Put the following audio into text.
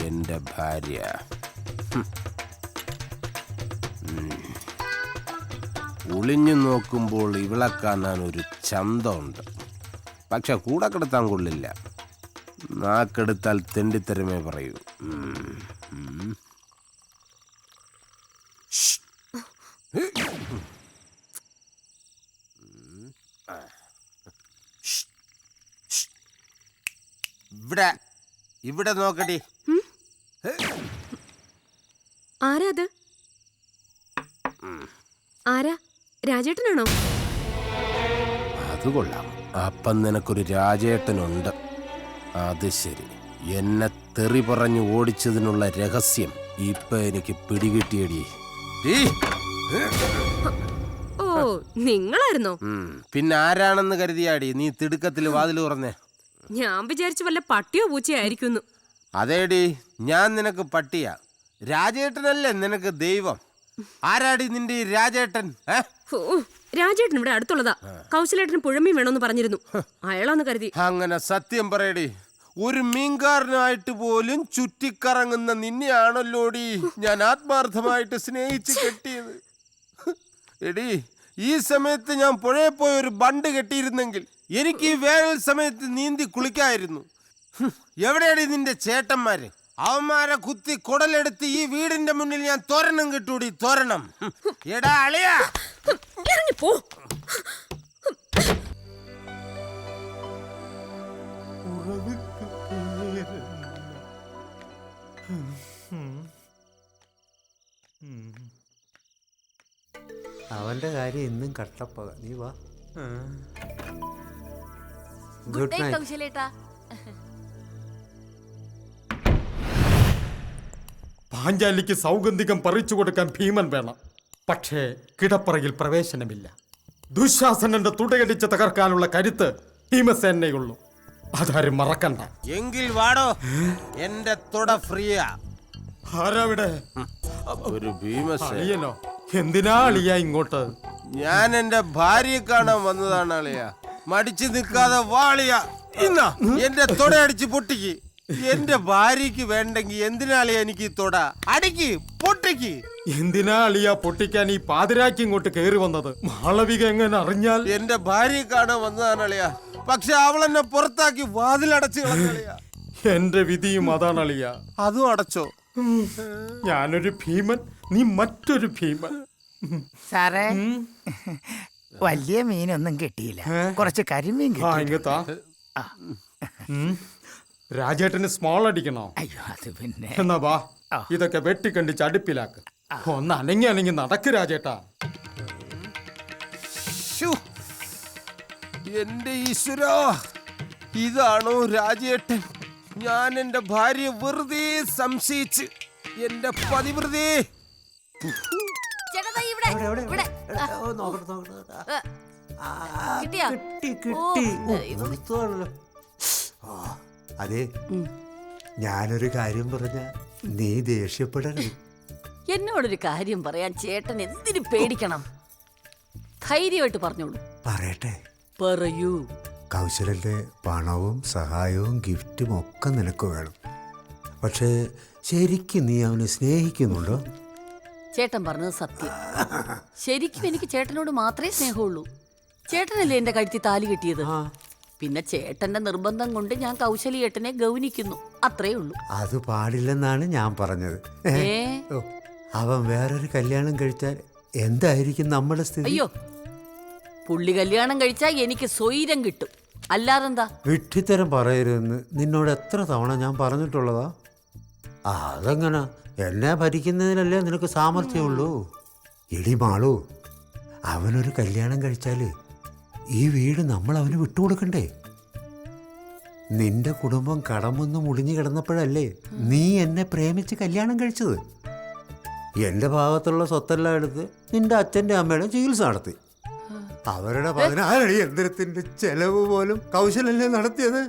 എന്റെ ഭാര്യ. ഒളിഞ്ഞു നോക്കുമ്പോൾ ഇവളെ കാണാൻ ഒരു ചന്തമുണ്ട്. പക്ഷെ കൂടെ കിടത്താൻ കൊള്ളില്ല. നാക്കെടുത്താൽ തെണ്ടിത്തരമേ പറയൂ. ഇവിടെ ഇവിടെ നോക്കടി. ആരാ അത്? ആരാ? രാജേട്ടനാണോ? അത് കൊള്ളാം. അപ്പം നിനക്കൊരു രാജേട്ടനുണ്ട്. അത് ശരി. എന്നെ തെറി പറഞ്ഞു ഓടിച്ചതിനുള്ള രഹസ്യം ഇപ്പൊ എനിക്ക് പിടികിട്ടിയടി. ഓ, നിങ്ങളായിരുന്നോ? പിന്നെ ആരാണെന്ന് കരുതിയാടി നീ തിടുക്കത്തിൽ വാതിൽ തുറന്നേ? ഞാൻ വിചാരിച്ചു വല്ല പട്ടിയോ പൂച്ചയോ ആയിരിക്കുന്നു. അതേടി, ഞാൻ നിനക്ക് പട്ടിയാ. രാജേട്ടനല്ലേ നിനക്ക് ദൈവം. ആരാടി നിന്റെ ഈ രാജേട്ടൻ? രാജേട്ടൻ ഇവിടെ അടുത്തുള്ളതാ. കൗശലേട്ടന് പുഴമീൻ വേണമെന്ന് പറഞ്ഞിരുന്നു. അയാളാന്ന് കരുതി. അങ്ങനെ സത്യം പറയടി. ഒരു മീൻകാരനായിട്ട് പോലും ചുറ്റിക്കറങ്ങുന്ന നിന്നെയാണല്ലോടി ഞാൻ ആത്മാർത്ഥമായിട്ട് സ്നേഹിച്ച് കെട്ടിയത്. എടി, ഈ സമയത്ത് ഞാൻ പുഴയിൽ പോയി ഒരു ബണ്ട് കെട്ടിയിരുന്നെങ്കിൽ എനിക്ക് ഈ വേനൽ സമയത്ത് നീന്തി കുളിക്കായിരുന്നു. എവിടെയാണ് നിന്റെ ചേട്ടന്മാര്? അവന്മാരെ കുത്തി കുടലെടുത്ത് ഈ വീടിന്റെ മുന്നിൽ ഞാൻ തോരണം കിട്ടൂടി, തോരണം. എടാ അളിയാ, ഇറങ്ങിപ്പോ. അവന്റെ കാര്യം ഇന്നും കട്ടപ്പക. നീ വാ. Good night കൗശലേട്ടാ. പാഞ്ചാലിക്ക് സൗഗന്ധികം പറിച്ചു കൊടുക്കാൻ ഭീമൻ വേണം. പക്ഷേ കിടപ്പറയിൽ പ്രവേശനമില്ല. ദുശാസനന്റെ തുടകടിച്ച് തകർക്കാനുള്ള കരുത്ത് ഭീമസേനയുള്ളൂ. അതാരും മറക്കണ്ട. എങ്കിൽ വാടോ, എന്റെ തുട ഫ്രീയാ. ആരാവിടെ? ഒരു ഭീമസേനോ? എന്തിനാ അളിയ ഇങ്ങോട്ട്? ഞാൻ എന്റെ ഭാര്യയെ കാണാൻ വന്നതാണ് അളിയ. മടിച്ചു നിൽക്കാതെ വാളിയ. ഇന്നാ എന്റെ തുട അടിച്ച് പൊട്ടിക്ക്. എന്റെ ഭാര്യക്ക് വേണ്ടെങ്കിൽ എന്തിനാളിയ എനിക്ക് തൊട? അടിക്ക്, പൊട്ടിക്ക്. എന്തിനാ അളിയ പൊട്ടിക്കാൻ ഈ പാതിരാക്കി ഇങ്ങോട്ട് കയറി വന്നത്? മാളവിക എങ്ങനെ അറിഞ്ഞാൽ? എന്റെ ഭാര്യയെ കാണാൻ വന്നതാണ് അളിയ. പക്ഷെ അവൾ എന്നെ പുറത്താക്കി വാതിലടച്ച് കളഞ്ഞളിയ. എന്റെ വിധിയും അതാണ് അളിയ. അതും അടച്ചോ? ഞാനൊരു ഭീമൻ, നീ മറ്റൊരു ഭീമൻ. സാറേ, വലിയ മീനൊന്നും കിട്ടിയില്ല. കുറച്ച് കരിമീൻ ഇങ്ങത്താ. രാജേട്ടന് സ്മോൾ അടിക്കണോ? അയ്യോ, അത് പിന്നെ. എന്നാ വാ, ഇതൊക്കെ വെട്ടിക്കണ്ടിച്ച് അടുപ്പിലാക്ക്. ഒന്ന് അനങ്ങി അനങ്ങി നടക്ക് രാജേട്ടാ. എന്റെ ഈശ്വരാ, ഇതാണോ രാജേട്ടൻ? ഞാൻ എന്റെ ഭാര്യ വെറുതെ സംശയിച്ച് എന്റെ പതിവൃതേ. അതെ, ഞാനൊരു കാര്യം പറഞ്ഞ നീ ദേഷ്യപ്പെടരുത്. എന്നോടൊരു കാര്യം പറയാൻ ചേട്ടൻ എന്തിനു പേടിക്കണം? ധൈര്യമായിട്ട് പറഞ്ഞോളൂ. പറയട്ടെ? പറയൂ. കൗശലന്റെ പണവും സഹായവും ഗിഫ്റ്റും ഒക്കെ നിനക്ക് വേണം. പക്ഷേ ശരിക്കും നീ അവനെ സ്നേഹിക്കുന്നുണ്ടോ? ചേട്ടൻ പറഞ്ഞത് സത്യം. ശരിക്കും എനിക്ക് ചേട്ടനോട് മാത്രമേ സ്നേഹമുള്ളൂ. ചേട്ടനല്ലേ എന്റെ കഴുത്തി താലി കെട്ടിയത്. പിന്നെ ചേട്ടന്റെ നിർബന്ധം കൊണ്ട് ഞാൻ കൗശലിയേട്ടനെ ഗൗനിക്കുന്നു, അത്രേ ഉള്ളൂ. അത് പാടില്ലെന്നാണ് ഞാൻ പറഞ്ഞത്. അവൻ വേറൊരു കല്യാണം കഴിച്ചാൽ എന്തായിരിക്കും നമ്മുടെ സ്ഥിതി? അയ്യോ, പുള്ളി കല്യാണം കഴിച്ചാൽ എനിക്ക് സ്വൈരം കിട്ടും, അല്ലാതെന്താ? വിഡ്ഢിത്തരം പറയരുതെന്ന് നിന്നോട് എത്ര തവണ ഞാൻ പറഞ്ഞിട്ടുള്ളതാ? അതെങ്ങനെ? എന്നെ ഭരിക്കുന്നതിനല്ലേ നിനക്ക് സാമർഥ്യമുള്ളൂ. എടി മാളൂ, അവനൊരു കല്യാണം കഴിച്ചാല് ഈ വീട് നമ്മൾ അവന് വിട്ടുകൊടുക്കണ്ടേ? നിന്റെ കുടുംബം കടമൊന്ന് മുടിഞ്ഞു കിടന്നപ്പോഴല്ലേ നീ എന്നെ പ്രേമിച്ച് കല്യാണം കഴിച്ചത്? എന്റെ ഭാഗത്തുള്ള സ്വത്തെല്ലാം എടുത്ത് നിന്റെ അച്ഛൻ്റെ അമ്മയുടെ ചികിത്സ നടത്തി. അവരുടെ 16 അടി യന്ത്രത്തിന്റെ ചെലവ് പോലും കൗശലല്ലേ നടത്തിയത്?